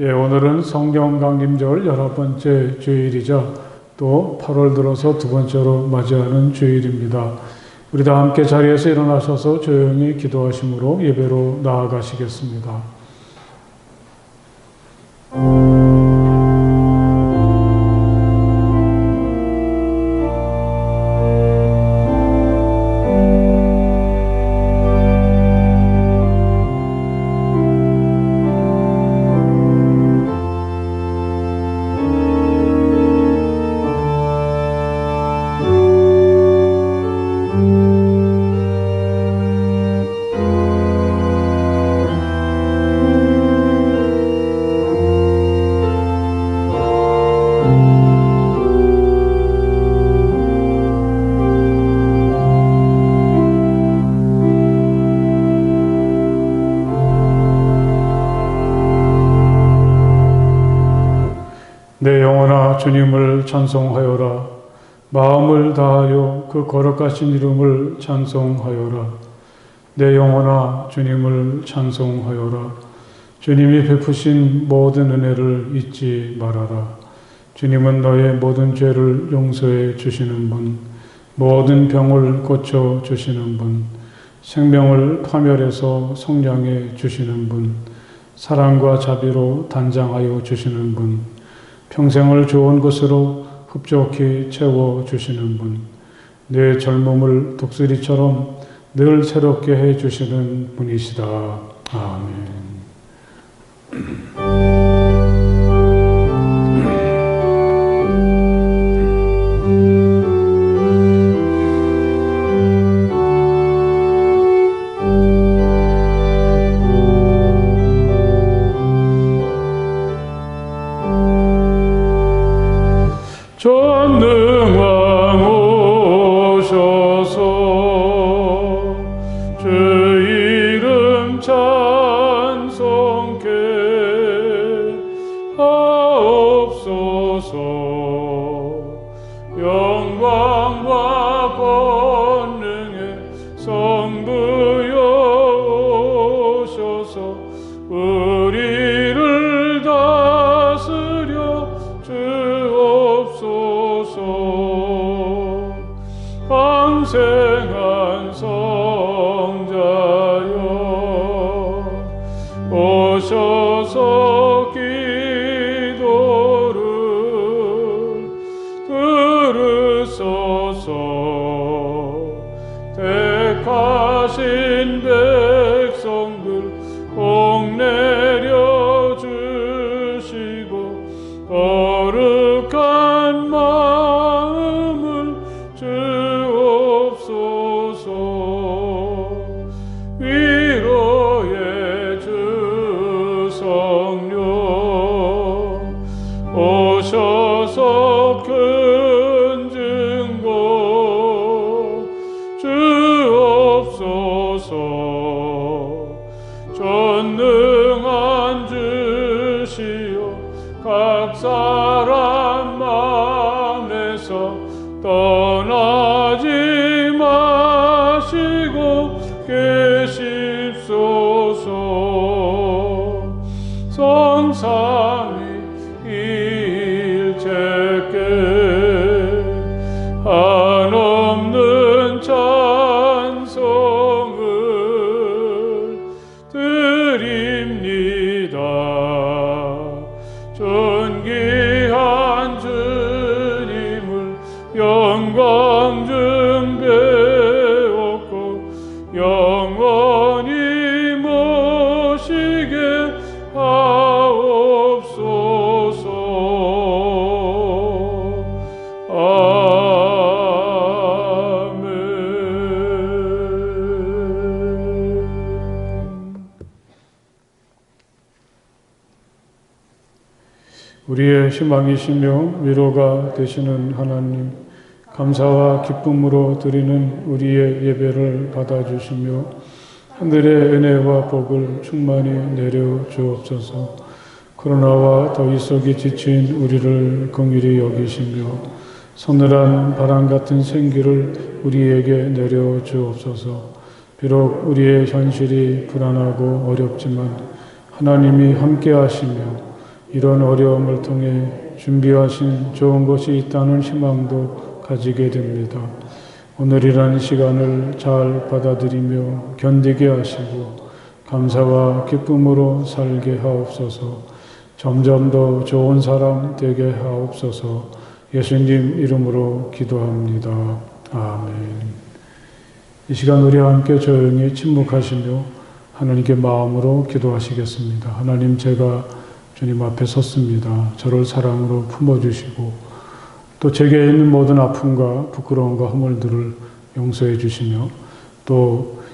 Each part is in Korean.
예, 오늘은 성경 강림절 11번째 주일이자 또 8월 들어서 두 번째로 맞이하는 주일입니다. 우리 다 함께 자리에서 일어나셔서 조용히 기도하심으로 예배로 나아가시겠습니다. 내 영혼아 주님을 찬송하여라. 마음을 다하여 그 거룩하신 이름을 찬송하여라. 내 영혼아 주님을 찬송하여라. 주님이 베푸신 모든 은혜를 잊지 말아라. 주님은 너의 모든 죄를 용서해 주시는 분, 모든 병을 고쳐 주시는 분, 생명을 파멸해서 성량해 주시는 분, 사랑과 자비로 단장하여 주시는 분, 평생을 좋은 것으로 흡족히 채워주시는 분, 내 젊음을 독수리처럼 늘 새롭게 해주시는 분이시다. 아멘. 전능왕 오셔서 주 이름 찬송케 하옵소서. 영광과 권능의 성부여 오셔서 우리를 다스려 주옵소서. 강생한 성자여 오셔서 기도를 들으소서. 택하신 백성들 복 내려 주시고 거룩한 마음을 주옵소서. 위로의 주 성령 오셔서 큰 증거 주옵소서. 전능한 주시여 각 사람 마음에서 떠나지 마시고 계십소서. 성삼위 일체께 한없는 찬송을 드립니다. 존귀한 주님을 영광 중 배웠고 영원히 모시게 하옵소서. 아멘. 우리의 희망이시며 위로가 되시는 하나님, 감사와 기쁨으로 드리는 우리의 예배를 받아주시며 하늘의 은혜와 복을 충만히 내려 주옵소서. 코로나와 더위 속에 지친 우리를 긍휼히 여기시며 서늘한 바람 같은 생기를 우리에게 내려 주옵소서. 비록 우리의 현실이 불안하고 어렵지만 하나님이 함께 하시며 이런 어려움을 통해 준비하신 좋은 것이 있다는 희망도 가지게 됩니다. 오늘이라는 시간을 잘 받아들이며 견디게 하시고 감사와 기쁨으로 살게 하옵소서. 점점 더 좋은 사람 되게 하옵소서. 예수님 이름으로 기도합니다. 아멘. 이 시간 우리 함께 조용히 침묵하시며 하나님께 마음으로 기도하시겠습니다. 하나님, 제가 주님 앞에 섰습니다. 저를 사랑으로 품어주시고 또 제게 있는 모든 아픔과 부끄러움과 허물들을 용서해 주시며 또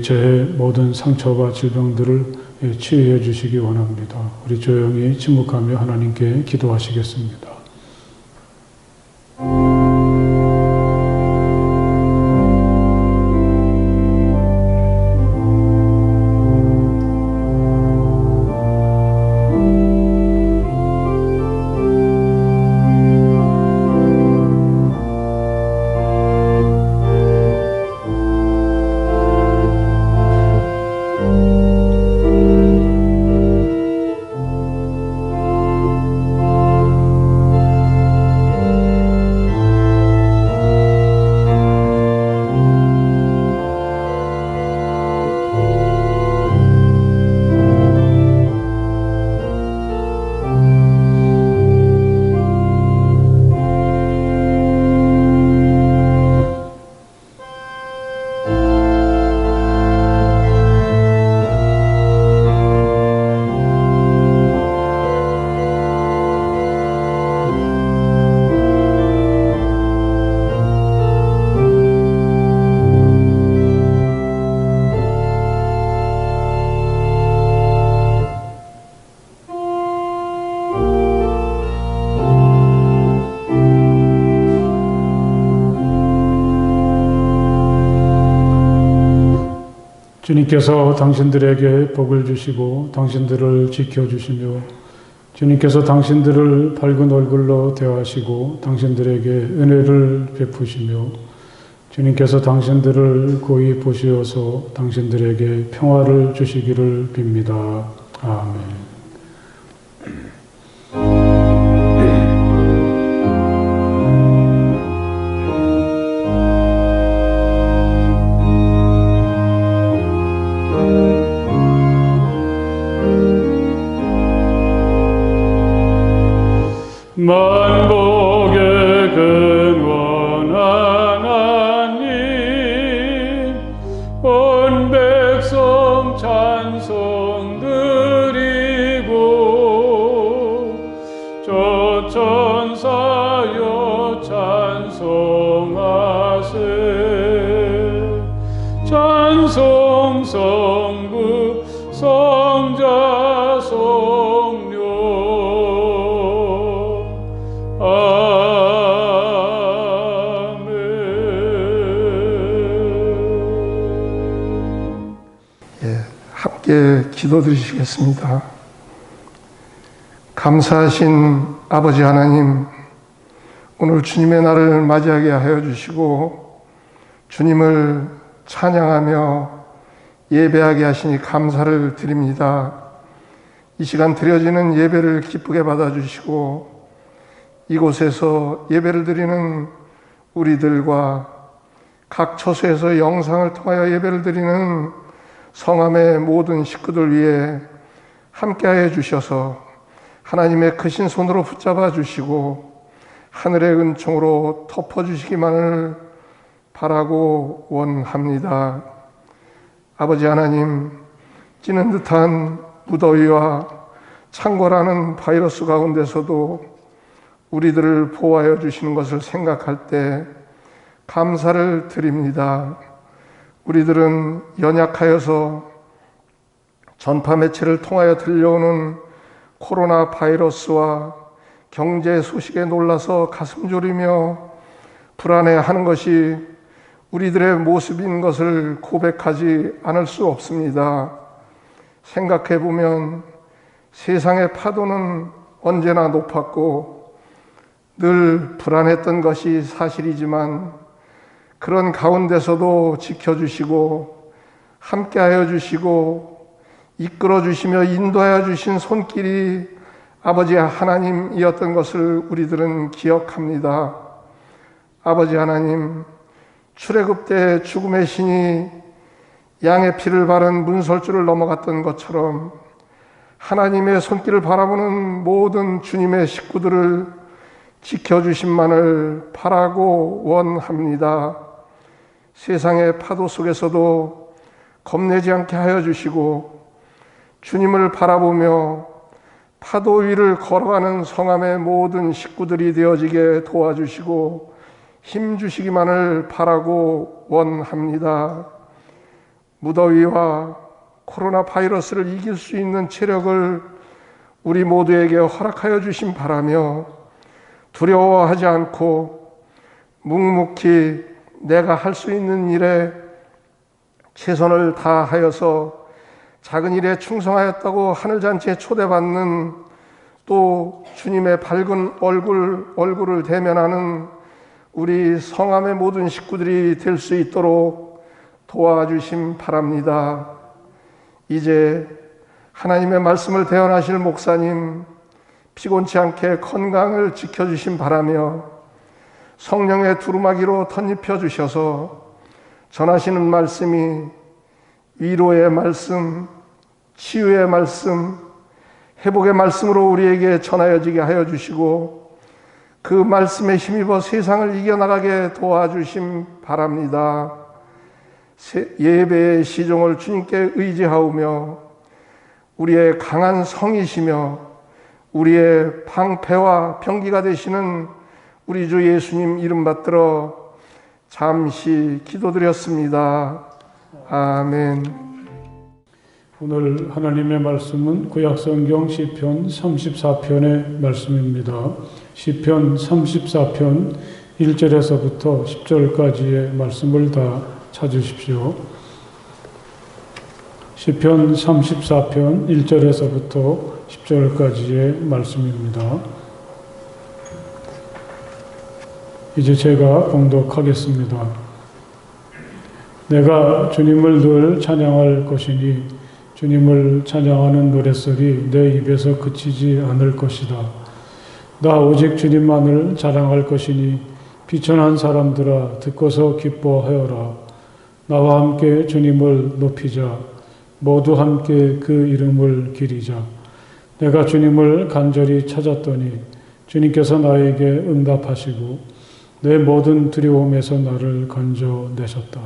제 모든 상처와 질병들을 치유해 주시기 원합니다. 우리 조용히 침묵하며 하나님께 기도하시겠습니다. 주님께서 당신들에게 복을 주시고 당신들을 지켜주시며 주님께서 당신들을 밝은 얼굴로 대하시고 당신들에게 은혜를 베푸시며 주님께서 당신들을 고이 보시어서 당신들에게 평화를 주시기를 빕니다. 아멘. 만복의 근원 하나님, 온 백성 찬송 드리고 저 천사여 찬송하세. 찬송 성부 성자 성령 함께 기도드리시겠습니다. 감사하신 아버지 하나님, 오늘 주님의 날을 맞이하게 하여 주시고 주님을 찬양하며 예배하게 하시니 감사를 드립니다. 이 시간 드려지는 예배를 기쁘게 받아주시고 이곳에서 예배를 드리는 우리들과 각 처소에서 영상을 통하여 예배를 드리는 성함의 모든 식구들 위해 함께하여 주셔서 하나님의 크신 손으로 붙잡아 주시고 하늘의 은총으로 덮어주시기만을 바라고 원합니다. 아버지 하나님, 찌는 듯한 무더위와 창궐하는 바이러스 가운데서도 우리들을 보호하여 주시는 것을 생각할 때 감사를 드립니다. 우리들은 연약하여서 전파 매체를 통하여 들려오는 코로나 바이러스와 경제 소식에 놀라서 가슴 졸이며 불안해하는 것이 우리들의 모습인 것을 고백하지 않을 수 없습니다. 생각해 보면 세상의 파도는 언제나 높았고 늘 불안했던 것이 사실이지만 그런 가운데서도 지켜주시고 함께하여 주시고 이끌어 주시며 인도하여 주신 손길이 아버지 하나님이었던 것을 우리들은 기억합니다. 아버지 하나님, 출애굽 때 죽음의 신이 양의 피를 바른 문설주를 넘어갔던 것처럼 하나님의 손길을 바라보는 모든 주님의 식구들을 지켜주심만을 바라고 원합니다. 세상의 파도 속에서도 겁내지 않게 하여 주시고 주님을 바라보며 파도 위를 걸어가는 성함의 모든 식구들이 되어지게 도와주시고 힘 주시기만을 바라고 원합니다. 무더위와 코로나 바이러스를 이길 수 있는 체력을 우리 모두에게 허락하여 주심 바라며 두려워하지 않고 묵묵히 내가 할 수 있는 일에 최선을 다하여서 작은 일에 충성하였다고 하늘잔치에 초대받는 또 주님의 밝은 얼굴을 대면하는 우리 성함의 모든 식구들이 될 수 있도록 도와주심 바랍니다. 이제 하나님의 말씀을 대언하실 목사님 피곤치 않게 건강을 지켜주심 바라며 성령의 두루마기로 덧입혀 주셔서 전하시는 말씀이 위로의 말씀, 치유의 말씀, 회복의 말씀으로 우리에게 전하여지게 하여 주시고 그 말씀에 힘입어 세상을 이겨나가게 도와주심 바랍니다. 예배의 시종을 주님께 의지하오며 우리의 강한 성이시며 우리의 방패와 병기가 되시는 우리 주 예수님 이름 받들어 잠시 기도드렸습니다. 아멘. 오늘 하나님의 말씀은 구약성경 시편 34편의 말씀입니다. 시편 34편 1절에서부터 10절까지의 말씀을 다 찾으십시오. 시편 34편 1절에서부터 10절까지의 말씀입니다. 이제 제가 봉독하겠습니다. 내가 주님을 늘 찬양할 것이니 주님을 찬양하는 노랫소리 내 입에서 그치지 않을 것이다. 나 오직 주님만을 자랑할 것이니 비천한 사람들아 듣고서 기뻐하여라. 나와 함께 주님을 높이자. 모두 함께 그 이름을 기리자. 내가 주님을 간절히 찾았더니 주님께서 나에게 응답하시고 내 모든 두려움에서 나를 건져내셨다.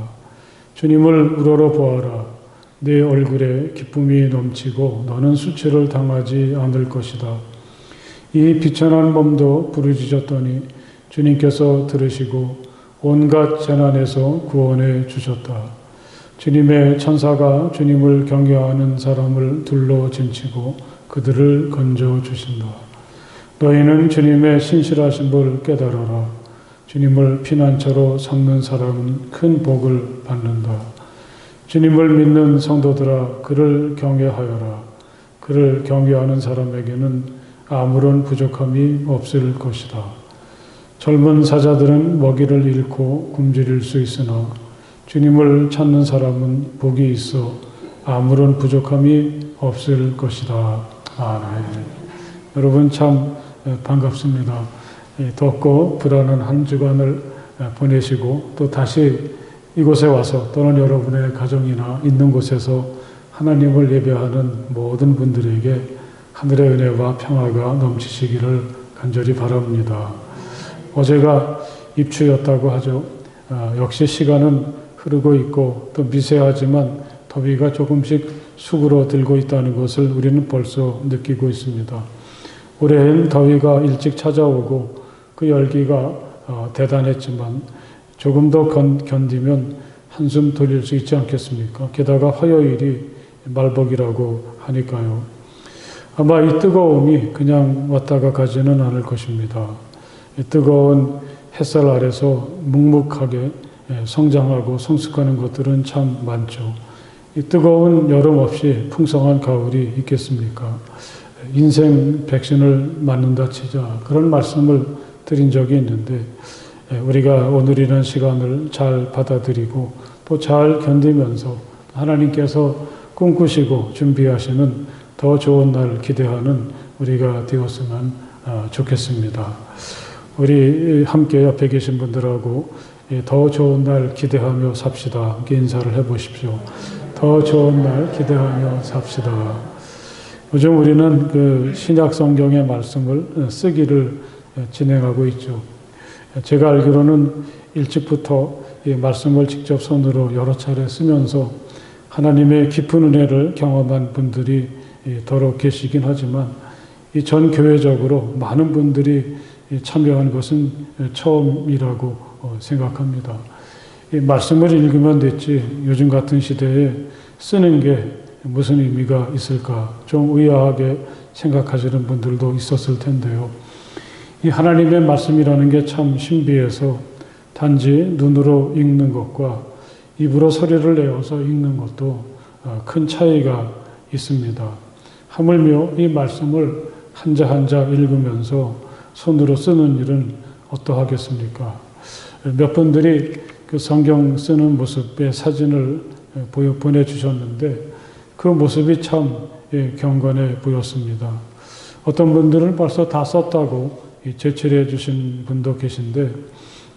주님을 우러러 보아라. 내 얼굴에 기쁨이 넘치고 너는 수치를 당하지 않을 것이다. 이 비천한 몸도 부르짖었더니 주님께서 들으시고 온갖 재난에서 구원해 주셨다. 주님의 천사가 주님을 경외하는 사람을 둘러 진치고 그들을 건져 주신다. 너희는 주님의 신실하심을 깨달아라. 주님을 피난처로 삼는 사람은 큰 복을 받는다. 주님을 믿는 성도들아 그를 경외하여라. 그를 경외하는 사람에게는 아무런 부족함이 없을 것이다. 젊은 사자들은 먹이를 잃고 굶주릴 수 있으나 주님을 찾는 사람은 복이 있어 아무런 부족함이 없을 것이다. 아멘. 여러분 참 반갑습니다. 덥고 불안한 한 주간을 보내시고 또 다시 이곳에 와서 또는 여러분의 가정이나 있는 곳에서 하나님을 예배하는 모든 분들에게 하늘의 은혜와 평화가 넘치시기를 간절히 바랍니다. 어제가 입추였다고 하죠. 역시 시간은 흐르고 있고 또 미세하지만 더위가 조금씩 수그러들고 있다는 것을 우리는 벌써 느끼고 있습니다. 올해는 더위가 일찍 찾아오고 그 열기가 대단했지만 조금 더 견디면 한숨 돌릴 수 있지 않겠습니까? 게다가 화요일이 말복이라고 하니까요. 아마 이 뜨거움이 그냥 왔다가 가지는 않을 것입니다. 이 뜨거운 햇살 아래서 묵묵하게 성장하고 성숙하는 것들은 참 많죠. 이 뜨거운 여름 없이 풍성한 가을이 있겠습니까? 인생 백신을 맞는다 치자 그런 말씀을 드린 적이 있는데 우리가 오늘이라는 시간을 잘 받아들이고 또 잘 견디면서 하나님께서 꿈꾸시고 준비하시는 더 좋은 날 기대하는 우리가 되었으면 좋겠습니다. 우리 함께 옆에 계신 분들하고 더 좋은 날 기대하며 삽시다. 함께 인사를 해보십시오. 더 좋은 날 기대하며 삽시다. 요즘 우리는 그 신약 성경의 말씀을 쓰기를 진행하고 있죠. 제가 알기로는 일찍부터 이 말씀을 직접 손으로 여러 차례 쓰면서 하나님의 깊은 은혜를 경험한 분들이 더러 계시긴 하지만 이 전 교회적으로 많은 분들이 참여한 것은 처음이라고 생각합니다. 이 말씀을 읽으면 됐지 요즘 같은 시대에 쓰는 게 무슨 의미가 있을까 좀 의아하게 생각하시는 분들도 있었을 텐데요. 이 하나님의 말씀이라는 게 참 신비해서 단지 눈으로 읽는 것과 입으로 소리를 내어서 읽는 것도 큰 차이가 있습니다. 하물며 이 말씀을 한자 한자 읽으면서 손으로 쓰는 일은 어떠하겠습니까? 몇 분들이 그 성경 쓰는 모습의 사진을 보내주셨는데 그 모습이 참 경건해 보였습니다. 어떤 분들은 벌써 다 썼다고 제출해 주신 분도 계신데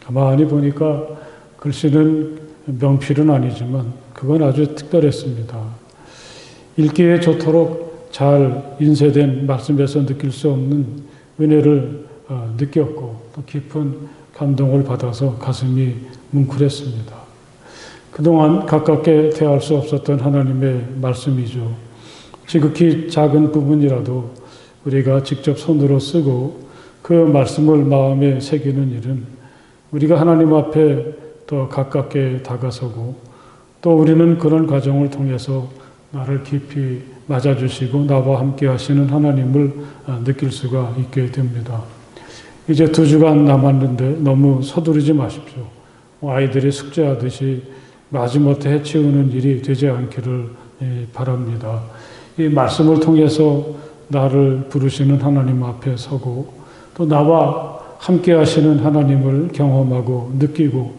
가만히 보니까 글씨는 명필은 아니지만 그건 아주 특별했습니다. 읽기에 좋도록 잘 인쇄된 말씀에서 느낄 수 없는 은혜를 느꼈고 또 깊은 감동을 받아서 가슴이 뭉클했습니다. 그동안 가깝게 대할 수 없었던 하나님의 말씀이죠. 지극히 작은 부분이라도 우리가 직접 손으로 쓰고 그 말씀을 마음에 새기는 일은 우리가 하나님 앞에 더 가깝게 다가서고 또 우리는 그런 과정을 통해서 나를 깊이 맞아주시고 나와 함께 하시는 하나님을 느낄 수가 있게 됩니다. 이제 2주간 남았는데 너무 서두르지 마십시오. 아이들이 숙제하듯이 마지못해 해치우는 일이 되지 않기를 바랍니다. 이 말씀을 통해서 나를 부르시는 하나님 앞에 서고 또 나와 함께 하시는 하나님을 경험하고 느끼고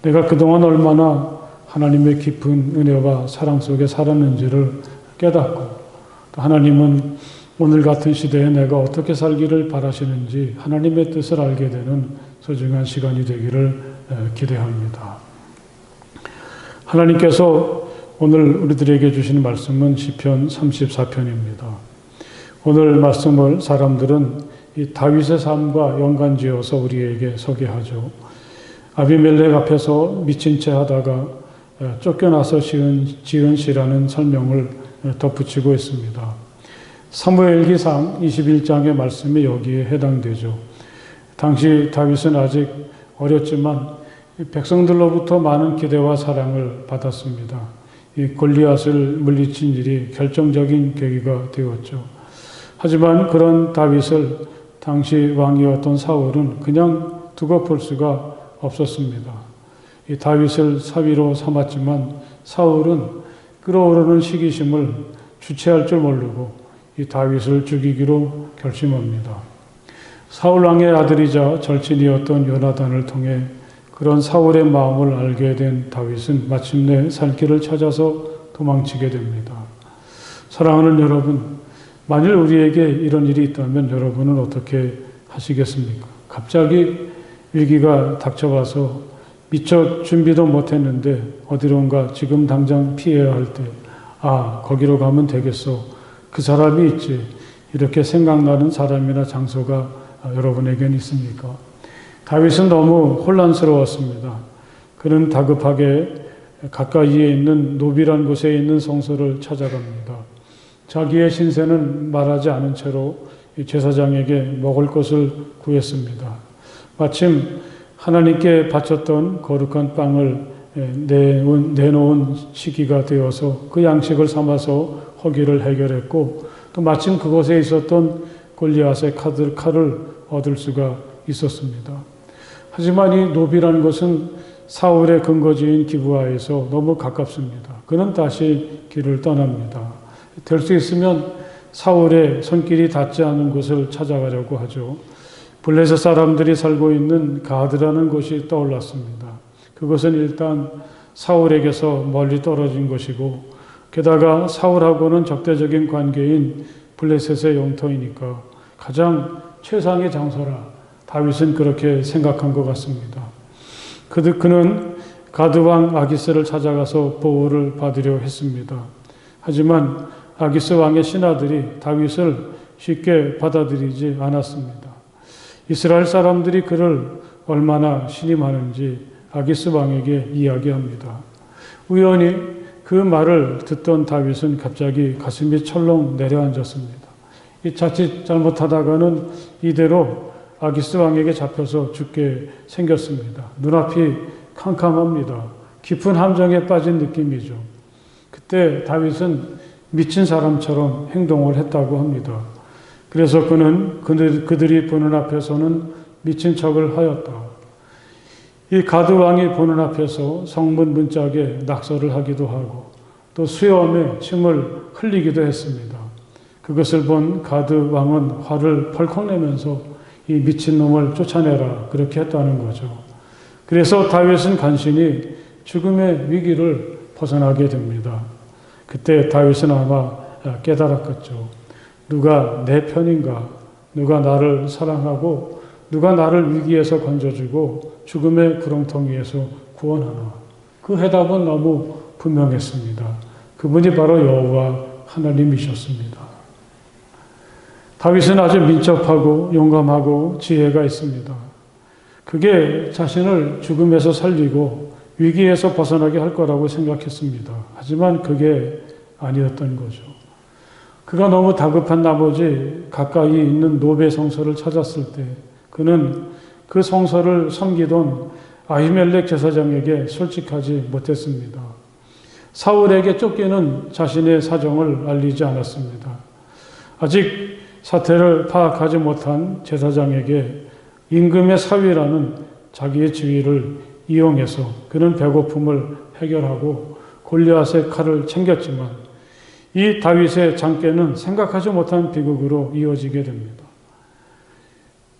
내가 그동안 얼마나 하나님의 깊은 은혜와 사랑 속에 살았는지를 깨닫고 또 하나님은 오늘 같은 시대에 내가 어떻게 살기를 바라시는지 하나님의 뜻을 알게 되는 소중한 시간이 되기를 기대합니다. 하나님께서 오늘 우리들에게 주시는 말씀은 시편 34편입니다. 오늘 말씀을 사람들은 이 다윗의 삶과 연관지어서 우리에게 소개하죠. 아비멜렉 앞에서 미친 채 하다가 쫓겨나서 지은 시라는 설명을 덧붙이고 있습니다. 사무엘기상 21장의 말씀이 여기에 해당되죠. 당시 다윗은 아직 어렸지만 백성들로부터 많은 기대와 사랑을 받았습니다. 이 골리앗을 물리친 일이 결정적인 계기가 되었죠. 하지만 그런 다윗을 당시 왕이었던 사울은 그냥 두고 볼 수가 없었습니다. 이 다윗을 사위로 삼았지만 사울은 끓어오르는 시기심을 주체할 줄 모르고 이 다윗을 죽이기로 결심합니다. 사울 왕의 아들이자 절친이었던 요나단을 통해 그런 사울의 마음을 알게 된 다윗은 마침내 살 길을 찾아서 도망치게 됩니다. 사랑하는 여러분, 만일 우리에게 이런 일이 있다면 여러분은 어떻게 하시겠습니까? 갑자기 위기가 닥쳐와서 미처 준비도 못했는데 어디론가 지금 당장 피해야 할 때 거기로 가면 되겠어. 그 사람이 있지. 이렇게 생각나는 사람이나 장소가 여러분에게는 있습니까? 다윗은 너무 혼란스러웠습니다. 그는 다급하게 가까이에 있는 노비란 곳에 있는 성소를 찾아갑니다. 자기의 신세는 말하지 않은 채로 제사장에게 먹을 것을 구했습니다. 마침 하나님께 바쳤던 거룩한 빵을 내놓은 시기가 되어서 그 양식을 삼아서 허기를 해결했고 또 마침 그곳에 있었던 골리앗의 칼을 얻을 수가 있었습니다. 하지만 이 노비라는 것은 사울의 근거지인 기브아에서 너무 가깝습니다. 그는 다시 길을 떠납니다. 될 수 있으면 사울의 손길이 닿지 않은 곳을 찾아가려고 하죠. 블레셋 사람들이 살고 있는 가드라는 곳이 떠올랐습니다. 그것은 일단 사울에게서 멀리 떨어진 곳이고 게다가 사울하고는 적대적인 관계인 블레셋의 영토이니까 가장 최상의 장소라 다윗은 그렇게 생각한 것 같습니다. 그는 가드 왕 아기스를 찾아가서 보호를 받으려 했습니다. 하지만 아기스 왕의 신하들이 다윗을 쉽게 받아들이지 않았습니다. 이스라엘 사람들이 그를 얼마나 신임하는지 아기스 왕에게 이야기합니다. 우연히 그 말을 듣던 다윗은 갑자기 가슴이 철렁 내려앉았습니다. 이 자칫 잘못하다가는 이대로 아기스 왕에게 잡혀서 죽게 생겼습니다. 눈앞이 캄캄합니다. 깊은 함정에 빠진 느낌이죠. 그때 다윗은 미친 사람처럼 행동을 했다고 합니다. 그래서 그는 그들이 보는 앞에서는 미친 척을 하였다. 이 가드 왕이 보는 앞에서 성문 문짝에 낙서를 하기도 하고 또 수염에 침을 흘리기도 했습니다. 그것을 본 가드 왕은 화를 펄컥 내면서 이 미친놈을 쫓아내라 그렇게 했다는 거죠. 그래서 다윗은 간신히 죽음의 위기를 벗어나게 됩니다. 그때 다윗은 아마 깨달았겠죠. 누가 내 편인가? 누가 나를 사랑하고 누가 나를 위기에서 건져주고 죽음의 구렁텅이에서 구원하나? 그 해답은 너무 분명했습니다. 그분이 바로 여호와 하나님이셨습니다. 다윗은 아주 민첩하고 용감하고 지혜가 있습니다. 그게 자신을 죽음에서 살리고 위기에서 벗어나게 할 거라고 생각했습니다. 하지만 그게 아니었던 거죠. 그가 너무 다급한 나머지 가까이 있는 노베 성소를 찾았을 때 그는 그 성소를 섬기던 아히멜렉 제사장에게 솔직하지 못했습니다. 사울에게 쫓기는 자신의 사정을 알리지 않았습니다. 아직 사태를 파악하지 못한 제사장에게 임금의 사위라는 자기의 지위를 이용해서 그는 배고픔을 해결하고 골리앗의 칼을 챙겼지만 이 다윗의 장깨는 생각하지 못한 비극으로 이어지게 됩니다.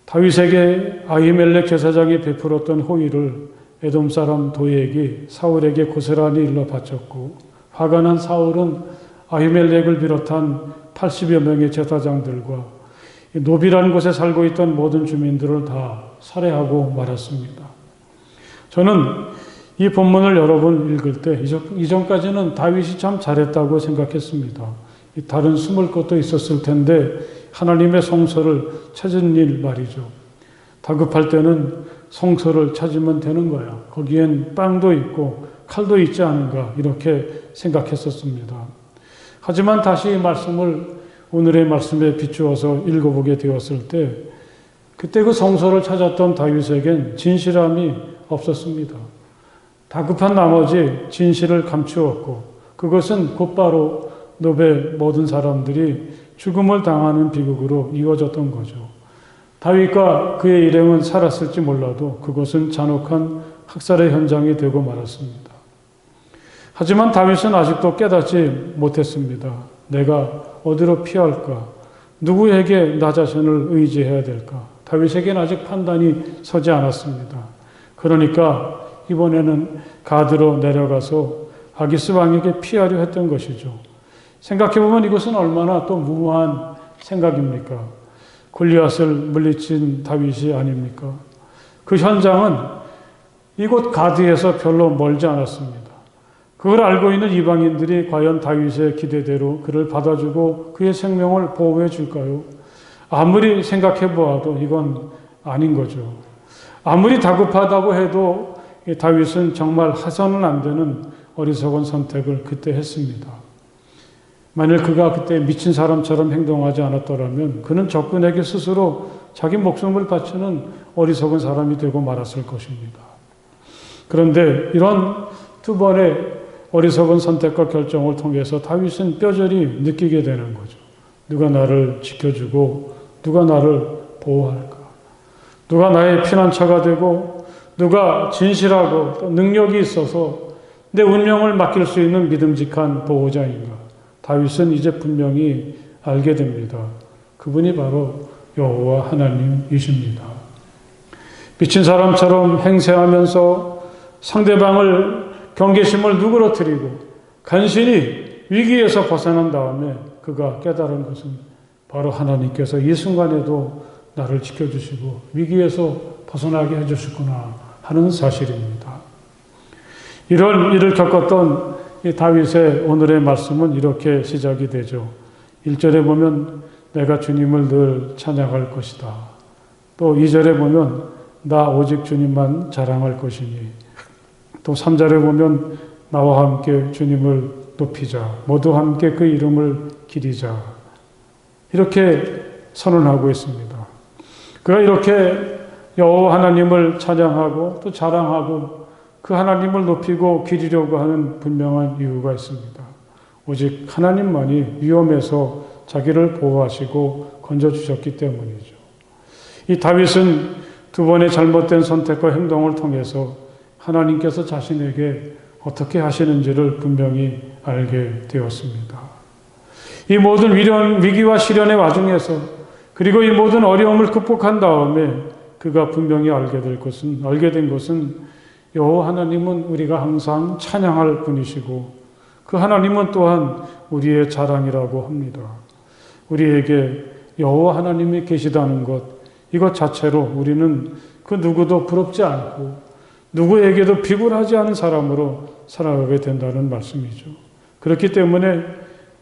다윗에게 아히멜렉 제사장이 베풀었던 호의를 에돔 사람 도액이 사울에게 고스란히 일러 바쳤고 화가 난 사울은 아히멜렉을 비롯한 80여 명의 제사장들과 노비라는 곳에 살고 있던 모든 주민들을 다 살해하고 말았습니다. 저는 이 본문을 여러 번 읽을 때 이전까지는 다윗이 참 잘했다고 생각했습니다. 다른 숨을 것도 있었을 텐데 하나님의 성소를 찾은 일 말이죠. 다급할 때는 성소를 찾으면 되는 거야. 거기엔 빵도 있고 칼도 있지 않은가 이렇게 생각했었습니다. 하지만 다시 이 말씀을 오늘의 말씀에 비추어서 읽어보게 되었을 때 그때 그 성소를 찾았던 다윗에겐 진실함이 없었습니다. 다급한 나머지 진실을 감추었고 그것은 곧바로 노베 모든 사람들이 죽음을 당하는 비극으로 이어졌던 거죠. 다윗과 그의 일행은 살았을지 몰라도 그것은 잔혹한 학살의 현장이 되고 말았습니다. 하지만 다윗은 아직도 깨닫지 못했습니다. 내가 어디로 피할까? 누구에게 나 자신을 의지해야 될까? 다윗에게는 아직 판단이 서지 않았습니다. 그러니까 이번에는 가드로 내려가서 아기스 왕에게 피하려 했던 것이죠. 생각해보면 이것은 얼마나 또 무모한 생각입니까? 골리앗을 물리친 다윗이 아닙니까? 그 현장은 이곳 가드에서 별로 멀지 않았습니다. 그걸 알고 있는 이방인들이 과연 다윗의 기대대로 그를 받아주고 그의 생명을 보호해 줄까요? 아무리 생각해 보아도 이건 아닌 거죠. 아무리 다급하다고 해도 다윗은 정말 해서는 안 되는 어리석은 선택을 그때 했습니다. 만일 그가 그때 미친 사람처럼 행동하지 않았더라면 그는 적군에게 스스로 자기 목숨을 바치는 어리석은 사람이 되고 말았을 것입니다. 그런데 이런 두 번의 어리석은 선택과 결정을 통해서 다윗은 뼈저리 느끼게 되는 거죠. 누가 나를 지켜주고 누가 나를 보호할까? 누가 나의 피난처가 되고 누가 진실하고 또 능력이 있어서 내 운명을 맡길 수 있는 믿음직한 보호자인가? 다윗은 이제 분명히 알게 됩니다. 그분이 바로 여호와 하나님이십니다. 미친 사람처럼 행세하면서 상대방을 경계심을 누그러뜨리고 간신히 위기에서 벗어난 다음에 그가 깨달은 것은 바로 하나님께서 이 순간에도 나를 지켜주시고 위기에서 벗어나게 해주셨구나 하는 사실입니다. 이런 일을 겪었던 이 다윗의 오늘의 말씀은 이렇게 시작이 되죠. 1절에 보면 내가 주님을 늘 찬양할 것이다. 또 2절에 보면 나 오직 주님만 자랑할 것이니, 또 3절에 보면 나와 함께 주님을 높이자, 모두 함께 그 이름을 기리자, 이렇게 선언하고 있습니다. 그가 이렇게 여호와 하나님을 찬양하고 또 자랑하고 그 하나님을 높이고 기리려고 하는 분명한 이유가 있습니다. 오직 하나님만이 위험에서 자기를 보호하시고 건져주셨기 때문이죠. 이 다윗은 두 번의 잘못된 선택과 행동을 통해서 하나님께서 자신에게 어떻게 하시는지를 분명히 알게 되었습니다. 이 모든 위기와 시련의 와중에서, 그리고 이 모든 어려움을 극복한 다음에 그가 분명히 알게 된 것은 여호와 하나님은 우리가 항상 찬양할 분이시고 그 하나님은 또한 우리의 자랑이라고 합니다. 우리에게 여호와 하나님이 계시다는 것, 이것 자체로 우리는 그 누구도 부럽지 않고 누구에게도 비굴하지 않은 사람으로 살아가게 된다는 말씀이죠. 그렇기 때문에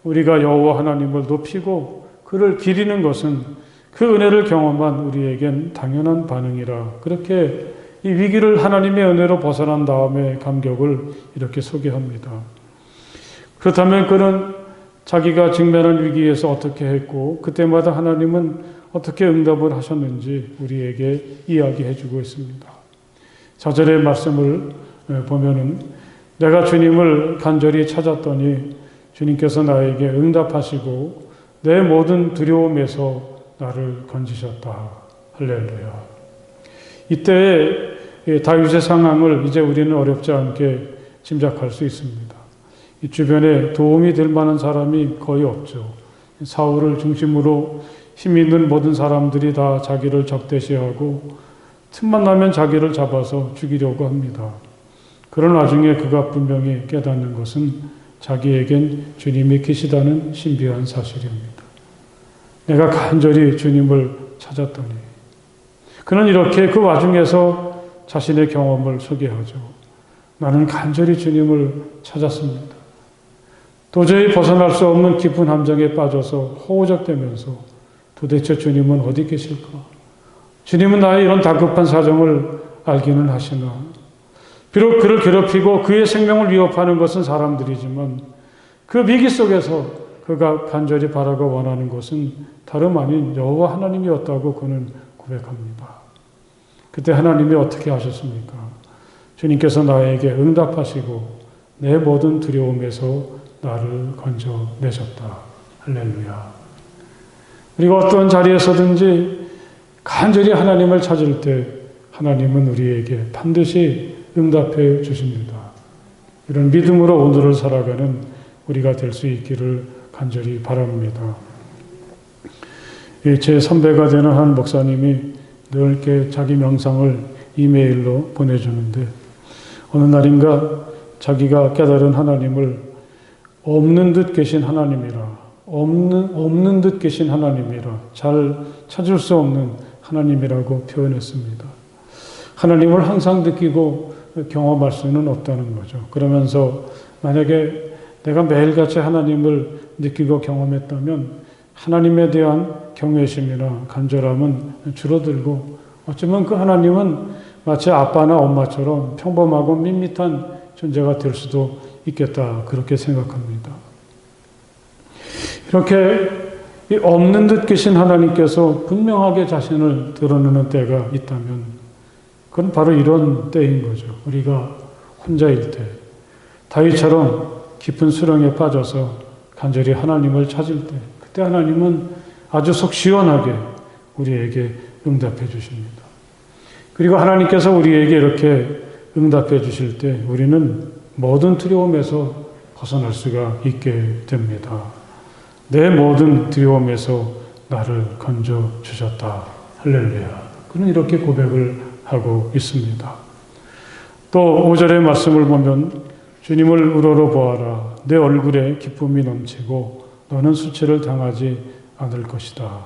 우리가 여호와 하나님을 높이고 그를 기리는 것은 그 은혜를 경험한 우리에겐 당연한 반응이라, 그렇게 이 위기를 하나님의 은혜로 벗어난 다음에 감격을 이렇게 소개합니다. 그렇다면 그는 자기가 직면한 위기에서 어떻게 했고 그때마다 하나님은 어떻게 응답을 하셨는지 우리에게 이야기해 주고 있습니다. 4절의 말씀을 보면은 내가 주님을 간절히 찾았더니 주님께서 나에게 응답하시고 내 모든 두려움에서 나를 건지셨다. 할렐루야. 이때의 다윗의 상황을 이제 우리는 어렵지 않게 짐작할 수 있습니다. 이 주변에 도움이 될 만한 사람이 거의 없죠. 사울을 중심으로 힘 있는 모든 사람들이 다 자기를 적대시하고 틈만 나면 자기를 잡아서 죽이려고 합니다. 그런 와중에 그가 분명히 깨닫는 것은 자기에겐 주님이 계시다는 신비한 사실입니다. 내가 간절히 주님을 찾았더니, 그는 이렇게 그 와중에서 자신의 경험을 소개하죠. 나는 간절히 주님을 찾았습니다. 도저히 벗어날 수 없는 깊은 함정에 빠져서 허우적대면서 도대체 주님은 어디 계실까? 주님은 나의 이런 다급한 사정을 알기는 하시나? 비록 그를 괴롭히고 그의 생명을 위협하는 것은 사람들이지만 그 위기 속에서 그가 간절히 바라고 원하는 것은 다름 아닌 여호와 하나님이었다고 그는 고백합니다. 그때 하나님이 어떻게 하셨습니까? 주님께서 나에게 응답하시고 내 모든 두려움에서 나를 건져내셨다. 할렐루야. 우리가 어떤 자리에서든지 간절히 하나님을 찾을 때 하나님은 우리에게 반드시 응답해 주십니다. 이런 믿음으로 오늘을 살아가는 우리가 될 수 있기를 간절히 바랍니다. 제 선배가 되는 한 목사님이 늘 이렇게 자기 명상을 이메일로 보내주는데 어느 날인가 자기가 깨달은 하나님을 없는 듯 계신 하나님이라, 없는 듯 계신 하나님이라, 잘 찾을 수 없는 하나님이라고 표현했습니다. 하나님을 항상 느끼고 경험할 수는 없다는 거죠. 그러면서 만약에 내가 매일같이 하나님을 느끼고 경험했다면 하나님에 대한 경외심이나 간절함은 줄어들고 어쩌면 그 하나님은 마치 아빠나 엄마처럼 평범하고 밋밋한 존재가 될 수도 있겠다, 그렇게 생각합니다. 이렇게 없는 듯 계신 하나님께서 분명하게 자신을 드러내는 때가 있다면 그건 바로 이런 때인 거죠. 우리가 혼자일 때, 다윗처럼 깊은 수렁에 빠져서 간절히 하나님을 찾을 때, 그때 하나님은 아주 속 시원하게 우리에게 응답해 주십니다. 그리고 하나님께서 우리에게 이렇게 응답해 주실 때 우리는 모든 두려움에서 벗어날 수가 있게 됩니다. 내 모든 두려움에서 나를 건져 주셨다. 할렐루야. 그는 이렇게 고백을 하고 있습니다. 또 5절의 말씀을 보면 주님을 우러러 보아라. 내 얼굴에 기쁨이 넘치고 너는 수치를 당하지 않을 것이다.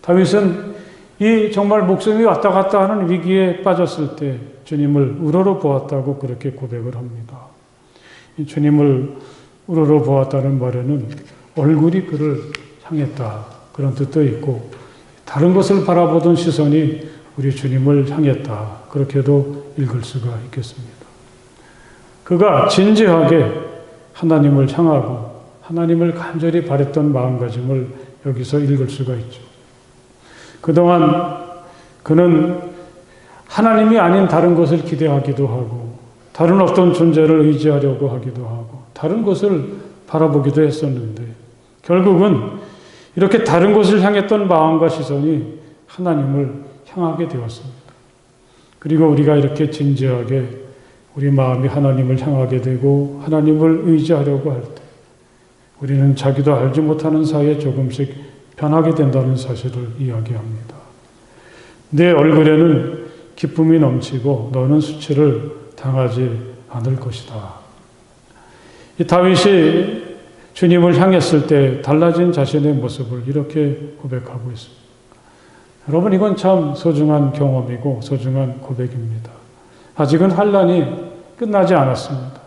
다윗은 이 정말 목숨이 왔다 갔다 하는 위기에 빠졌을 때 주님을 우러러 보았다고 그렇게 고백을 합니다. 이 주님을 우러러 보았다는 말에는 얼굴이 그를 향했다, 그런 뜻도 있고, 다른 것을 바라보던 시선이 우리 주님을 향했다, 그렇게도 읽을 수가 있겠습니다. 그가 진지하게 하나님을 향하고 하나님을 간절히 바랬던 마음가짐을 여기서 읽을 수가 있죠. 그동안 그는 하나님이 아닌 다른 것을 기대하기도 하고, 다른 어떤 존재를 의지하려고 하기도 하고, 다른 것을 바라보기도 했었는데, 결국은 이렇게 다른 것을 향했던 마음과 시선이 하나님을 향하게 되었습니다. 그리고 우리가 이렇게 진지하게 우리 마음이 하나님을 향하게 되고 하나님을 의지하려고 할 때, 우리는 자기도 알지 못하는 사이에 조금씩 변하게 된다는 사실을 이야기합니다. 내 얼굴에는 기쁨이 넘치고 너는 수치를 당하지 않을 것이다. 이 다윗이 주님을 향했을 때 달라진 자신의 모습을 이렇게 고백하고 있습니다. 여러분, 이건 참 소중한 경험이고 소중한 고백입니다. 아직은 환난이 끝나지 않았습니다.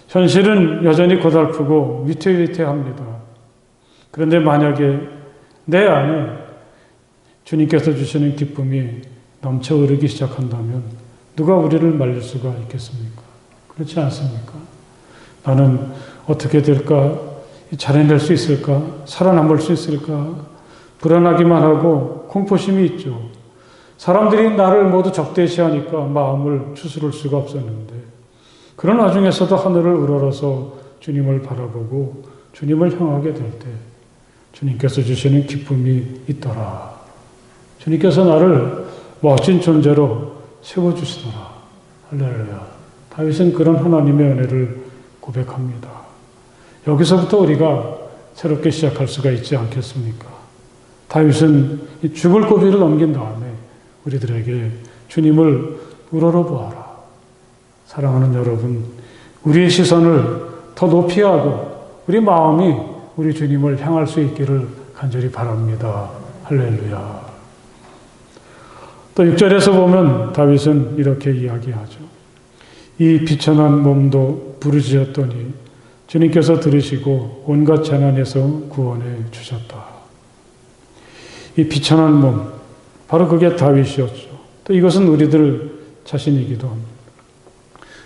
현실은 여전히 고달프고 위태위태합니다. 그런데 만약에 내 안에 주님께서 주시는 기쁨이 넘쳐 흐르기 시작한다면 누가 우리를 말릴 수가 있겠습니까? 그렇지 않습니까? 나는 어떻게 될까? 잘해낼 수 있을까? 살아남을 수 있을까? 불안하기만 하고 공포심이 있죠. 사람들이 나를 모두 적대시하니까 마음을 추스를 수가 없었는데, 그런 와중에서도 하늘을 우러러서 주님을 바라보고 주님을 향하게 될 때 주님께서 주시는 기쁨이 있더라. 주님께서 나를 멋진 존재로 세워주시더라. 할렐루야. 다윗은 그런 하나님의 은혜를 고백합니다. 여기서부터 우리가 새롭게 시작할 수가 있지 않겠습니까? 다윗은 죽을 고비를 넘긴 다음에 우리들에게 주님을 우러러 보아라. 사랑하는 여러분, 우리의 시선을 더 높이 하고 우리 마음이 우리 주님을 향할 수 있기를 간절히 바랍니다. 할렐루야. 또 6절에서 보면 다윗은 이렇게 이야기하죠. 이 비천한 몸도 부르짖었더니 주님께서 들으시고 온갖 재난에서 구원해 주셨다. 이 비천한 몸, 바로 그게 다윗이었죠. 또 이것은 우리들 자신이기도 합니다.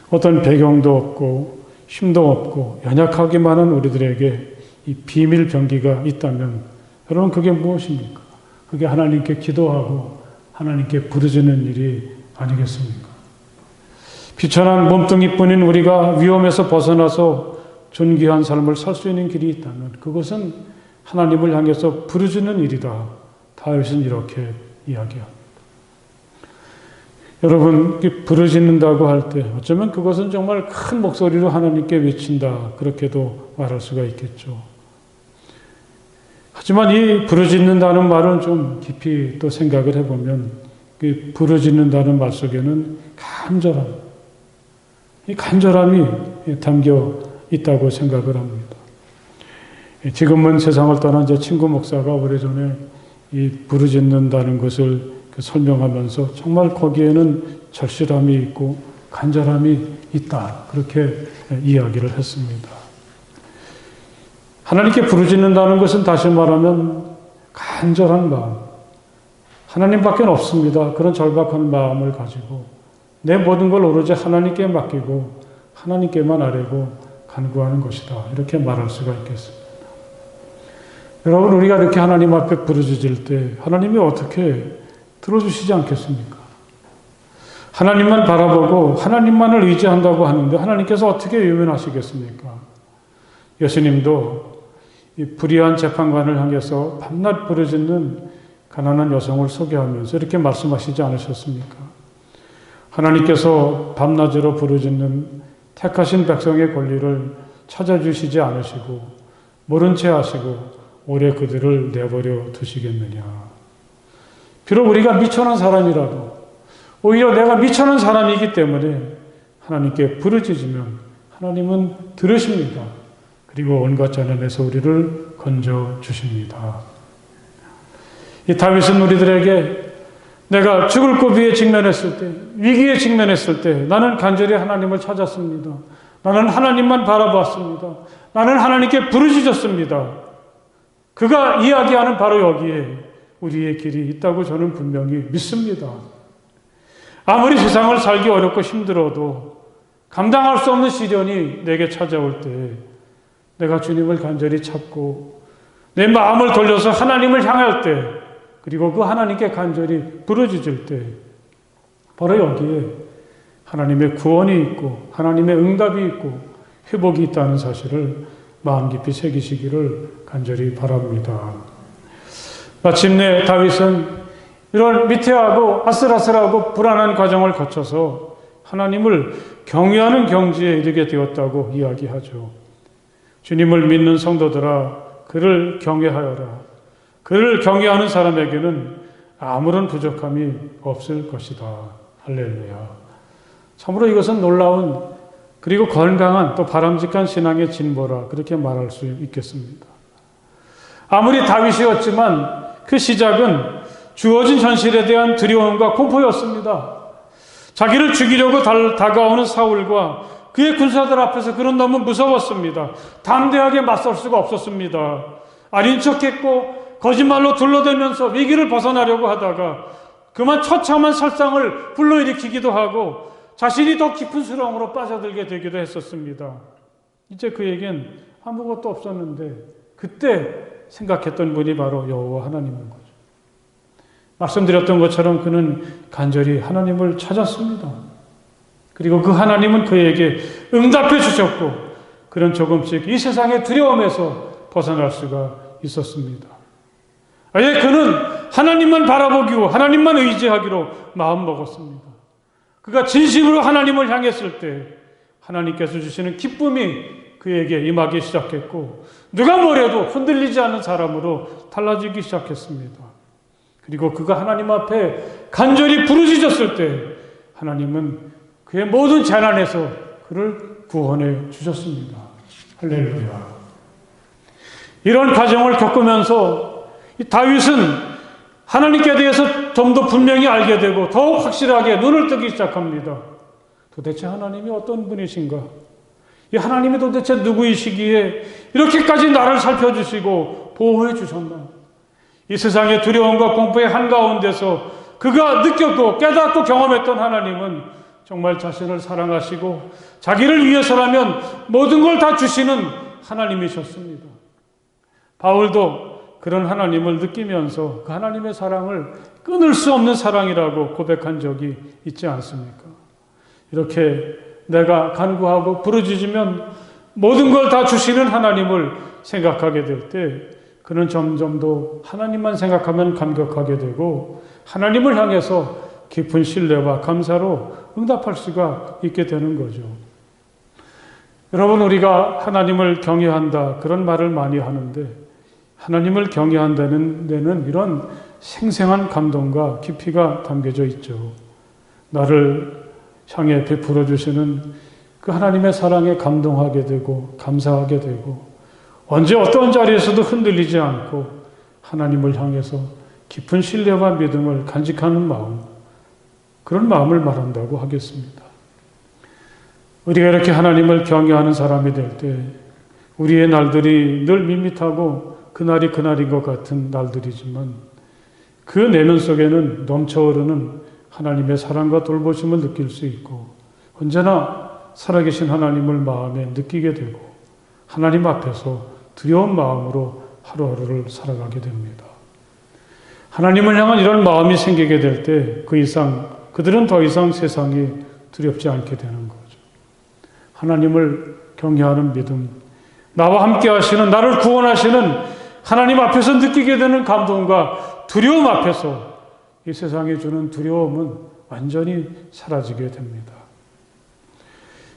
어떤 배경도 없고 힘도 없고 연약하기만 한 우리들에게 이 비밀 병기가 있다면 여러분, 그게 무엇입니까? 그게 하나님께 기도하고 하나님께 부르짖는 일이 아니겠습니까? 비천한 몸뚱이뿐인 우리가 위험에서 벗어나서 존귀한 삶을 살 수 있는 길이 있다면 그것은 하나님을 향해서 부르짖는 일이다. 다윗은 이렇게 이야기합니다. 여러분, 부르짖는다고 할 때 어쩌면 그것은 정말 큰 목소리로 하나님께 외친다, 그렇게도 말할 수가 있겠죠. 하지만 이 부르짖는다는 말은 좀 깊이 또 생각을 해보면 그 부르짖는다는 말 속에는 이 간절함이 담겨 있다고 생각을 합니다. 지금은 세상을 떠난 제 친구 목사가 오래전에 이 부르짖는다는 것을 설명하면서 정말 거기에는 절실함이 있고 간절함이 있다, 그렇게 이야기를 했습니다. 하나님께 부르짖는다는 것은 다시 말하면 간절한 마음, 하나님밖에 없습니다. 그런 절박한 마음을 가지고 내 모든 걸 오로지 하나님께 맡기고 하나님께만 아뢰고 간구하는 것이다, 이렇게 말할 수가 있겠습니다. 여러분, 우리가 이렇게 하나님 앞에 부르짖을 때 하나님이 어떻게 들어주시지 않겠습니까? 하나님만 바라보고 하나님만을 의지한다고 하는데 하나님께서 어떻게 유면하시겠습니까? 예수님도 이 불의한 재판관을 향해서 밤낮 부르짖는 가난한 여성을 소개하면서 이렇게 말씀하시지 않으셨습니까? 하나님께서 밤낮으로 부르짖는 택하신 백성의 권리를 찾아주시지 않으시고 모른 채 하시고 오래 그들을 내버려 두시겠느냐. 비록 우리가 미천한 사람이라도 오히려 내가 미천한 사람이기 때문에 하나님께 부르짖으면 하나님은 들으십니다. 그리고 온갖 재난에서 우리를 건져 주십니다. 이 다윗은 우리들에게 내가 죽을 고비에 직면했을 때, 위기에 직면했을 때 나는 간절히 하나님을 찾았습니다. 나는 하나님만 바라봤습니다. 나는 하나님께 부르짖었습니다. 그가 이야기하는 바로 여기에 우리의 길이 있다고 저는 분명히 믿습니다. 아무리 세상을 살기 어렵고 힘들어도 감당할 수 없는 시련이 내게 찾아올 때 내가 주님을 간절히 찾고 내 마음을 돌려서 하나님을 향할 때, 그리고 그 하나님께 간절히 부르짖을 때 바로 여기에 하나님의 구원이 있고 하나님의 응답이 있고 회복이 있다는 사실을 마음 깊이 새기시기를 간절히 바랍니다. 마침내 다윗은 이런 미태하고 아슬아슬하고 불안한 과정을 거쳐서 하나님을 경외하는 경지에 이르게 되었다고 이야기하죠. 주님을 믿는 성도들아, 그를 경외하여라. 그를 경외하는 사람에게는 아무런 부족함이 없을 것이다. 할렐루야. 참으로 이것은 놀라운 그리고 건강한 또 바람직한 신앙의 진보라, 그렇게 말할 수 있겠습니다. 아무리 다윗이었지만 그 시작은 주어진 현실에 대한 두려움과 공포였습니다. 자기를 죽이려고 다가오는 사울과 그의 군사들 앞에서 그는 너무 무서웠습니다. 담대하게 맞설 수가 없었습니다. 아닌 척했고 거짓말로 둘러대면서 위기를 벗어나려고 하다가 그만 처참한 설상을 불러일으키기도 하고 자신이 더 깊은 수렁으로 빠져들게 되기도 했었습니다. 이제 그에겐 아무것도 없었는데 그때 생각했던 분이 바로 여호와 하나님인 거죠. 말씀드렸던 것처럼 그는 간절히 하나님을 찾았습니다. 그리고 그 하나님은 그에게 응답해 주셨고 그는 조금씩 이 세상의 두려움에서 벗어날 수가 있었습니다. 아예 그는 하나님만 바라보기로, 하나님만 의지하기로 마음먹었습니다. 그가 진심으로 하나님을 향했을 때 하나님께서 주시는 기쁨이 그에게 임하기 시작했고 누가 뭐래도 흔들리지 않는 사람으로 달라지기 시작했습니다. 그리고 그가 하나님 앞에 간절히 부르짖었을 때 하나님은 그의 모든 재난에서 그를 구원해 주셨습니다. 할렐루야. 이런 과정을 겪으면서 다윗은 하나님께 대해서 좀 더 분명히 알게 되고 더욱 확실하게 눈을 뜨기 시작합니다. 도대체 하나님이 어떤 분이신가? 이 하나님이 도대체 누구이시기에 이렇게까지 나를 살펴주시고 보호해 주셨나? 이 세상의 두려움과 공포의 한가운데서 그가 느꼈고 깨닫고 경험했던 하나님은 정말 자신을 사랑하시고 자기를 위해서라면 모든 걸 다 주시는 하나님이셨습니다. 바울도 그런 하나님을 느끼면서 그 하나님의 사랑을 끊을 수 없는 사랑이라고 고백한 적이 있지 않습니까? 이렇게 내가 간구하고 부르짖으면 모든 걸 다 주시는 하나님을 생각하게 될 때 그는 점점 더 하나님만 생각하면 감격하게 되고 하나님을 향해서 깊은 신뢰와 감사로 응답할 수가 있게 되는 거죠. 여러분, 우리가 하나님을 경외한다 그런 말을 많이 하는데 하나님을 경외한다는 데는 이런 생생한 감동과 깊이가 담겨져 있죠. 나를 향해 베풀어 주시는 그 하나님의 사랑에 감동하게 되고 감사하게 되고 언제 어떤 자리에서도 흔들리지 않고 하나님을 향해서 깊은 신뢰와 믿음을 간직하는 마음, 그런 마음을 말한다고 하겠습니다. 우리가 이렇게 하나님을 경외하는 사람이 될 때 우리의 날들이 늘 밋밋하고 그날이 그날인 것 같은 날들이지만 그 내면 속에는 넘쳐흐르는 하나님의 사랑과 돌보심을 느낄 수 있고 언제나 살아계신 하나님을 마음에 느끼게 되고 하나님 앞에서 두려운 마음으로 하루하루를 살아가게 됩니다. 하나님을 향한 이런 마음이 생기게 될 때 그들은 더 이상 세상이 두렵지 않게 되는 거죠. 하나님을 경외하는 믿음, 나와 함께 하시는, 나를 구원하시는 하나님 앞에서 느끼게 되는 감동과 두려움 앞에서 이 세상이 주는 두려움은 완전히 사라지게 됩니다.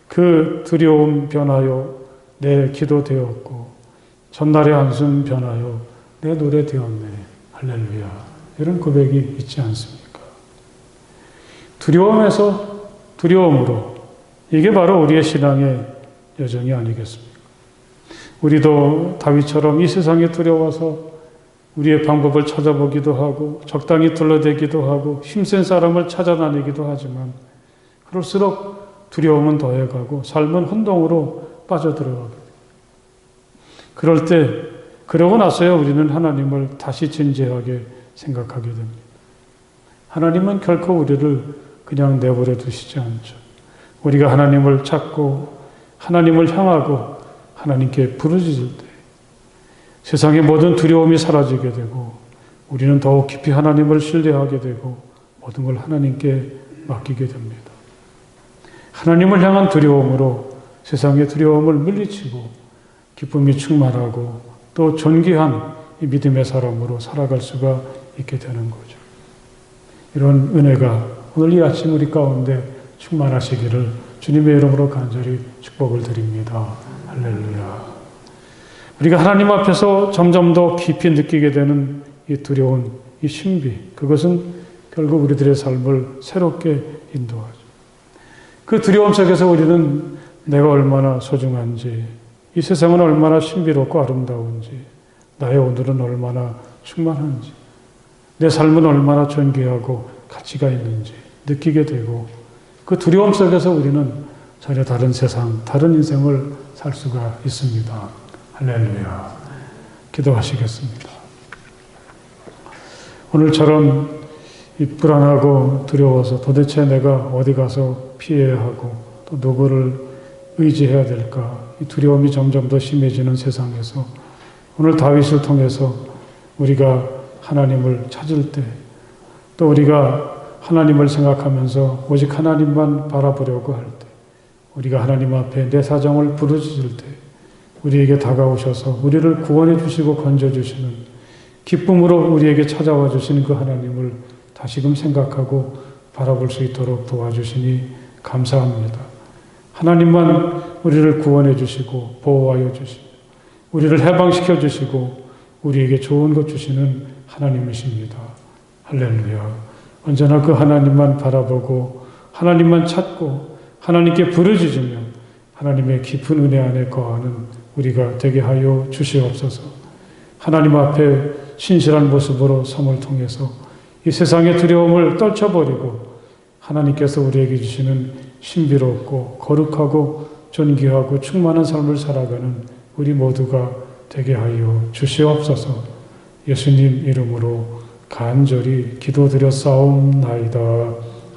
그 두려움 변하여 내 기도 되었고 전날의 한숨 변하여 내 노래 되었네. 할렐루야. 이런 고백이 있지 않습니까? 두려움에서 두려움으로, 이게 바로 우리의 신앙의 여정이 아니겠습니까? 우리도 다윗처럼 이 세상에 두려워서 우리의 방법을 찾아보기도 하고 적당히 둘러대기도 하고 힘센 사람을 찾아다니기도 하지만 그럴수록 두려움은 더해가고 삶은 혼동으로 빠져들어가게 돼요. 그럴 때 그러고 나서야 우리는 하나님을 다시 진지하게 생각하게 됩니다. 하나님은 결코 우리를 그냥 내버려 두시지 않죠. 우리가 하나님을 찾고 하나님을 향하고 하나님께 부르짖을 때 세상의 모든 두려움이 사라지게 되고 우리는 더욱 깊이 하나님을 신뢰하게 되고 모든 걸 하나님께 맡기게 됩니다. 하나님을 향한 두려움으로 세상의 두려움을 물리치고 기쁨이 충만하고 또 존귀한 이 믿음의 사람으로 살아갈 수가 있게 되는 거죠. 이런 은혜가 오늘 이 아침 우리 가운데 충만하시기를 주님의 이름으로 간절히 축복을 드립니다. 할렐루야. 우리가 하나님 앞에서 점점 더 깊이 느끼게 되는 이 두려운 이 신비, 그것은 결국 우리들의 삶을 새롭게 인도하죠. 그 두려움 속에서 우리는 내가 얼마나 소중한지, 이 세상은 얼마나 신비롭고 아름다운지, 나의 오늘은 얼마나 충만한지, 내 삶은 얼마나 존귀하고 가치가 있는지 느끼게 되고 그 두려움 속에서 우리는 전혀 다른 세상, 다른 인생을 살 수가 있습니다. 할렐루야. 기도하시겠습니다. 오늘처럼 이 불안하고 두려워서 도대체 내가 어디 가서 피해야 하고 또 누구를 의지해야 될까, 이 두려움이 점점 더 심해지는 세상에서 오늘 다윗을 통해서 우리가 하나님을 찾을 때, 또 우리가 하나님을 생각하면서 오직 하나님만 바라보려고 할 때, 우리가 하나님 앞에 내 사정을 부르짖을 때 우리에게 다가오셔서 우리를 구원해 주시고 건져 주시는, 기쁨으로 우리에게 찾아와 주시는 그 하나님을 다시금 생각하고 바라볼 수 있도록 도와주시니 감사합니다. 하나님만 우리를 구원해 주시고 보호하여 주시고 우리를 해방시켜 주시고 우리에게 좋은 것 주시는 하나님이십니다. 할렐루야. 언제나 그 하나님만 바라보고 하나님만 찾고 하나님께 부르짖으며 하나님의 깊은 은혜 안에 거하는 우리가 되게 하여 주시옵소서. 하나님 앞에 신실한 모습으로 섬을 통해서 이 세상의 두려움을 떨쳐버리고 하나님께서 우리에게 주시는 신비롭고 거룩하고 존귀하고 충만한 삶을 살아가는 우리 모두가 되게 하여 주시옵소서. 예수님 이름으로 간절히 기도드렸사옵나이다.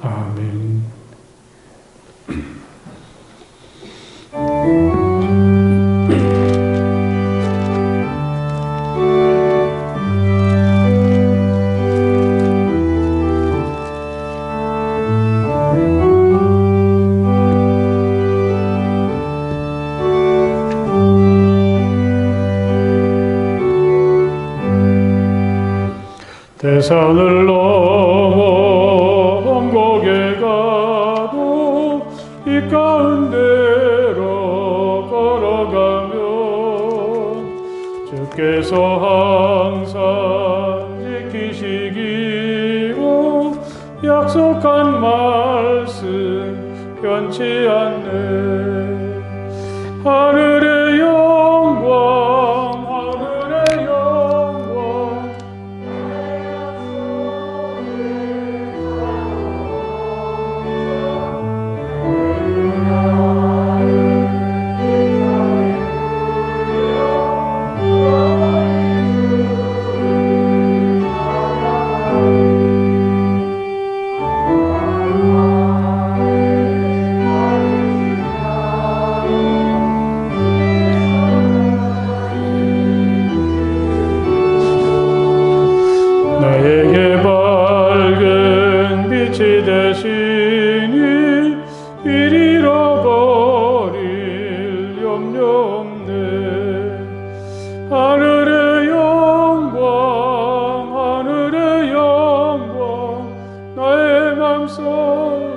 아멘. 대산을 넘어 원곡에 가도 이 가운데로 걸어가면 주께서 항상 지키시기로 약속한 말씀 변치 않네. 하늘의 영광, 하늘의 영광, 나에게 밝은 빛이 되시니 일 잃어버릴 염려 없네. 하늘의 영광, 하늘의 영광, 나의 맘속에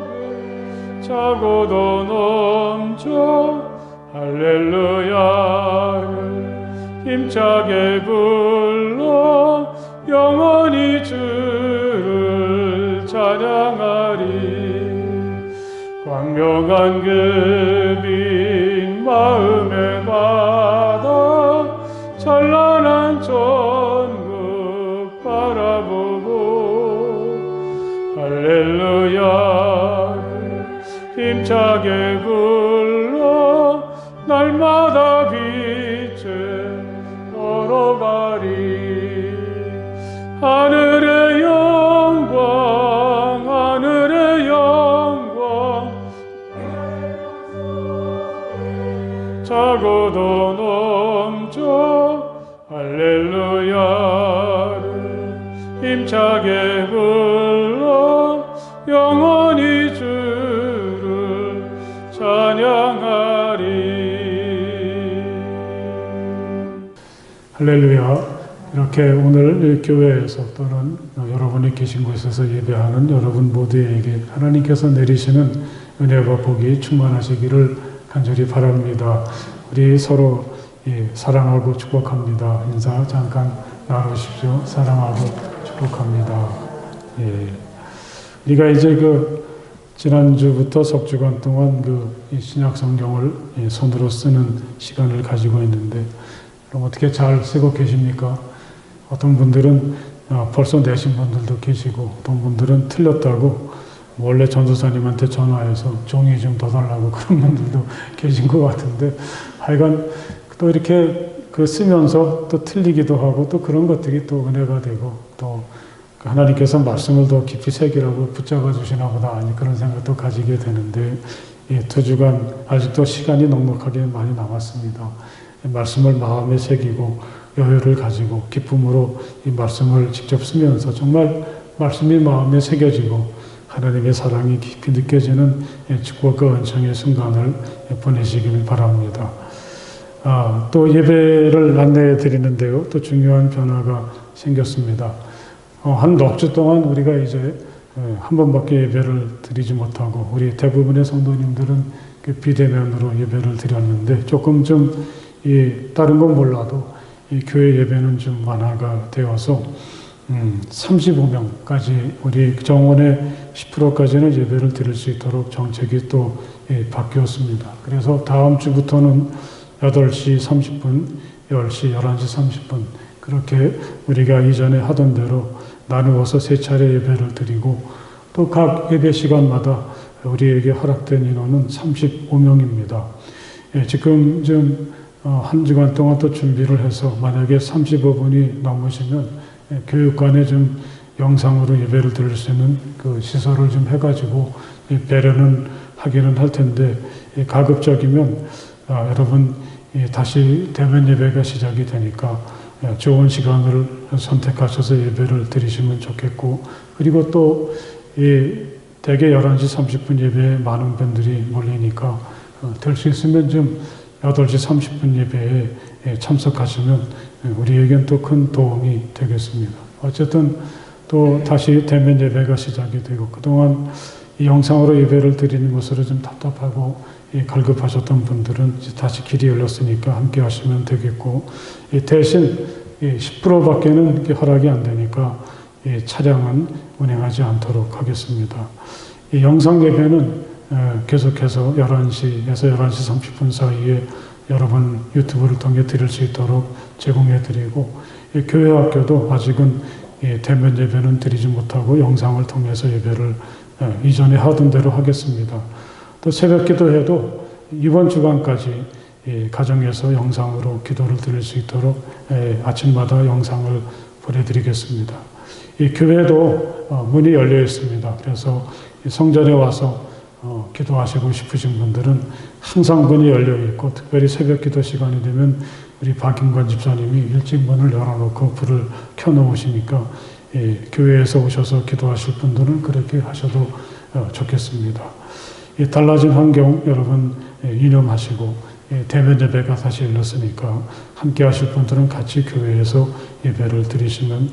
차고도 넘쳐 할렐루야를 힘차게 불러 영원히 주를 찬양하리. 광명한 그 빛 마음에 받아 찬란한 천국 힘차게 불러 날마다 빛을 걸어가리. 하늘의 영광 하늘의 영광 차고도 넘쳐 할렐루야를 힘차게 불러 영원히 주를 찬양하리. 할렐루야. 이렇게 오늘 교회에서 또는 여러분이 계신 곳에서 예배하는 여러분 모두에게 하나님께서 내리시는 은혜와 복이 충만하시기를 간절히 바랍니다. 우리 서로 사랑하고 축복합니다. 인사 잠깐 나누십시오. 사랑하고 축복합니다. 우리가 이제 지난주부터 석 주간 동안 이 신약 성경을 손으로 쓰는 시간을 가지고 있는데, 그럼 어떻게 잘 쓰고 계십니까? 어떤 분들은 벌써 내신 분들도 계시고, 어떤 분들은 틀렸다고 원래 전도사님한테 전화해서 종이 좀 더 달라고 그런 분들도 계신 것 같은데, 하여간 또 이렇게 쓰면서 또 틀리기도 하고 또 그런 것들이 또 은혜가 되고, 또 하나님께서 말씀을 더 깊이 새기라고 붙잡아 주시나 보다, 아니 그런 생각도 가지게 되는데, 이 2주간 아직도 시간이 넉넉하게 많이 남았습니다. 말씀을 마음에 새기고 여유를 가지고 기쁨으로 이 말씀을 직접 쓰면서 정말 말씀이 마음에 새겨지고 하나님의 사랑이 깊이 느껴지는 축복과 은총의 순간을 보내시길 바랍니다. 또 예배를 안내해 드리는데요, 또 중요한 변화가 생겼습니다. 한 넉 주 동안 우리가 이제 한 번밖에 예배를 드리지 못하고, 우리 대부분의 성도님들은 비대면으로 예배를 드렸는데, 조금 좀 다른 건 몰라도 이 교회 예배는 좀 완화가 되어서 35명까지 우리 정원의 10%까지는 예배를 드릴 수 있도록 정책이 또 바뀌었습니다. 그래서 다음 주부터는 8시 30분, 10시, 11시 30분 그렇게 우리가 이전에 하던 대로 나누어서 3차례 예배를 드리고, 또 각 예배 시간마다 우리에게 허락된 인원은 35명입니다. 지금 좀 한 주간 동안 또 준비를 해서 만약에 35분이 넘으시면 교육관에 좀 영상으로 예배를 드릴 수 있는 그 시설을 좀 해가지고 배려는 하기는 할 텐데, 가급적이면 여러분 다시 대면 예배가 시작이 되니까 좋은 시간을 선택하셔서 예배를 드리시면 좋겠고, 그리고 또 대개 11시 30분 예배에 많은 분들이 몰리니까 될 수 있으면 좀 8시 30분 예배에 참석하시면 우리에겐 또 큰 도움이 되겠습니다. 어쨌든 또 다시 대면 예배가 시작이 되고, 그동안 이 영상으로 예배를 드리는 것으로 좀 답답하고 갈급하셨던 분들은 이제 다시 길이 열렸으니까 함께 하시면 되겠고, 대신 10%밖에는 허락이 안 되니까 차량은 운행하지 않도록 하겠습니다. 이 영상 예배는 계속해서 11시에서 11시 30분 사이에 여러분 유튜브를 통해 드릴 수 있도록 제공해 드리고, 교회 학교도 아직은 대면 예배는 드리지 못하고 영상을 통해서 예배를 이전에 하던 대로 하겠습니다. 또 새벽 기도회도 이번 주간까지 가정에서 영상으로 기도를 드릴 수 있도록 아침마다 영상을 보내드리겠습니다. 이 교회도 문이 열려 있습니다. 그래서 성전에 와서 기도하시고 싶으신 분들은 항상 문이 열려 있고, 특별히 새벽 기도 시간이 되면 우리 박인관 집사님이 일찍 문을 열어놓고 불을 켜놓으시니까 교회에서 오셔서 기도하실 분들은 그렇게 하셔도 좋겠습니다. 달라진 환경 여러분 유념하시고, 대면 예배가 다시 열렸으니까 함께 하실 분들은 같이 교회에서 예배를 드리시면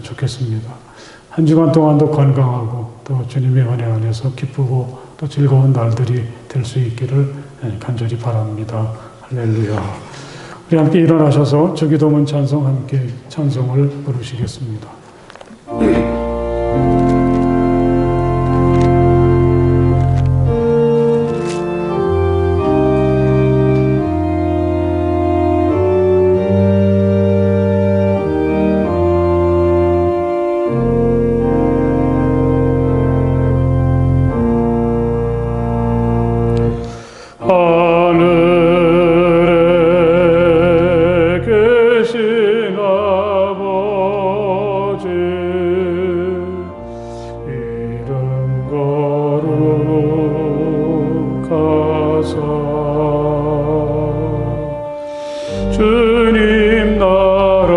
좋겠습니다. 한 주간 동안도 건강하고 또 주님의 은혜 안에서 기쁘고 또 즐거운 날들이 될 수 있기를 간절히 바랍니다. 할렐루야. 우리 함께 일어나셔서 주기도문 찬송 함께 찬송을 부르시겠습니다. 이름 거룩하사 주님 나라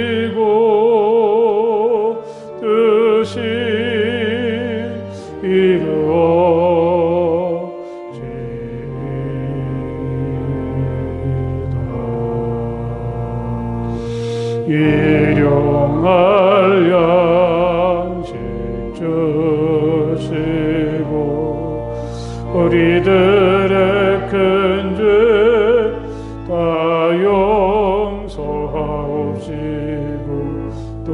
임하시고 뜻이 이루어지이다. 일용할 양식 주시고 우리들의 큰 죄 다 용서하옵시고 또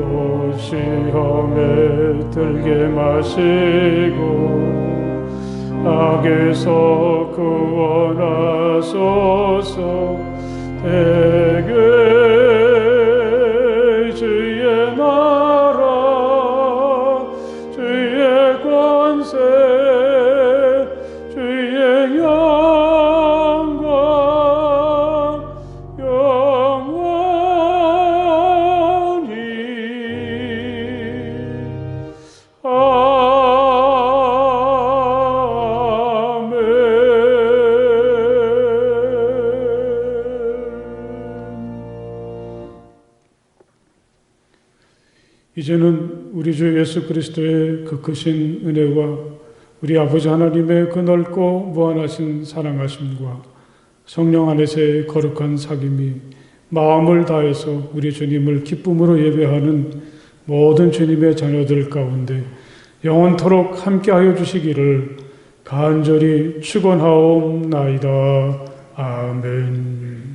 시험에 들게 마시고 악에서 구원하소서. 대개 주의 나라 주의 권세 주의 영광 영원히 아멘. 이제는 우리 주 예수 그리스도의 그 크신 은혜와 우리 아버지 하나님의 그 넓고 무한하신 사랑하심과 성령 안에서의 거룩한 사귐이 마음을 다해서 우리 주님을 기쁨으로 예배하는 모든 주님의 자녀들 가운데 영원토록 함께하여 주시기를 간절히 축원하옵나이다. 아멘.